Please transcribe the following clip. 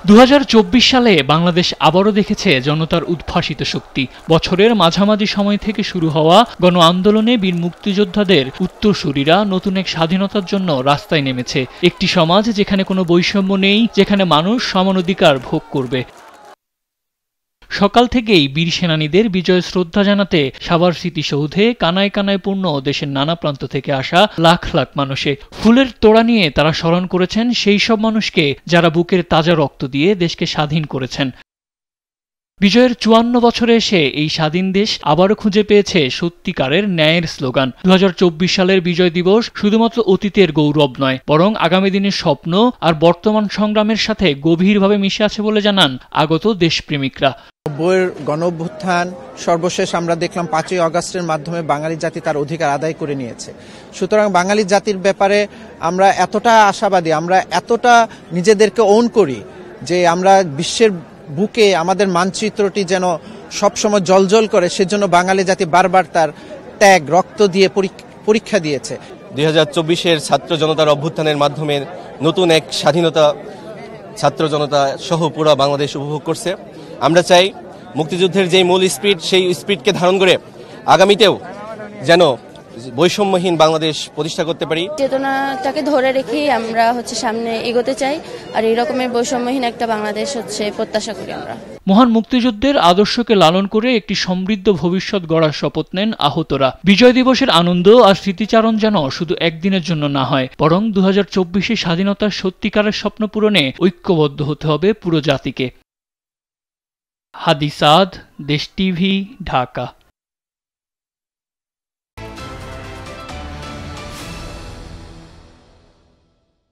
2024 সালে বাংলাদেশ আবারও দেখেছে জনতার উদ্ভাসিত শক্তি। বছরের মাঝামাঝি সময় থেকে শুরু হওয়া গণ আন্দোলনে বীর মুক্তিযোদ্ধাদের উত্তরসূরিরা নতুন এক স্বাধীনতার জন্য রাস্তায় নেমেছে। একটি সমাজ যেখানে কোনো বৈষম্য নেই, যেখানে মানুষ সমান অধিকার ভোগ করবে। সকাল থেকেই বীর সেনানীদের বিজয় শ্রদ্ধা জানাতে সাভার স্মৃতিসৌধে কানায় কানায় পূর্ণ দেশের নানা প্রান্ত থেকে আসা লাখ লাখ মানুষে ফুলের তোড়া নিয়ে তারা স্মরণ করেছেন সেই সব মানুষকে যারা বুকের তাজা রক্ত দিয়ে দেশকে স্বাধীন করেছেন। বিজয়ের 54 বছরে এসে এই স্বাধীন দেশ আবারও খুঁজে পেয়েছে সত্যিকারের ন্যায়ের স্লোগান। 2024 সালের বিজয় দিবস শুধুমাত্র অতীতের গৌরব নয়, বরং আগামী দিনের স্বপ্ন আর বর্তমান সংগ্রামের সাথে গভীরভাবে মিশে আছে বলে জানান আগত দেশপ্রেমিকরা। বইয়ের গণঅভ্যুত্থান সর্বশেষ আমরা দেখলাম 5ই আগস্টের মাধ্যমে বাঙালি জাতি তার অধিকার আদায় করে নিয়েছে। সুতরাং বাঙালি জাতির ব্যাপারে আমরা এতটা আশাবাদী, আমরা এতটা নিজেদেরকে ওন করি যে আমরা বিশ্বের বুকে আমাদের মানচিত্রটি যেন সবসময় জলজল করে, সেজন্য বাঙালি জাতি বারবার তার ত্যাগ রক্ত দিয়ে পরীক্ষা দিয়েছে। 2024-এর ছাত্র জনতার অভ্যুত্থানের মাধ্যমে নতুন এক স্বাধীনতা ছাত্র জনতা সহ পুরো বাংলাদেশ উপভোগ করছে। আমরা চাই মুক্তিযুদ্ধের যে মূল স্পিরিট, সেই স্পিরিটকে ধারণ করে আগামীতেও যেন বৈষম্যহীন বাংলাদেশ প্রতিষ্ঠা করতে পারি। চেতনাটাকে ধরে রেখেই আমরা সামনে এগোতে চাই, আর এই রকমের বৈষম্যহীন একটা বাংলাদেশ প্রত্যাশা করি আমরা। মহান মুক্তিযুদ্ধের আদর্শকে লালন করে একটি সমৃদ্ধ ভবিষ্যৎ গড়ার শপথ নেন আহতরা। বিজয় দিবসের আনন্দ আর স্মৃতিচারণ যেন শুধু একদিনের জন্য না হয়, বরং 2024-এ স্বাধীনতার সত্যিকারের স্বপ্ন পূরণে ঐক্যবদ্ধ হতে হবে পুরো জাতিকে। হাদি সাদ, দেশ টিভি, ঢাকা।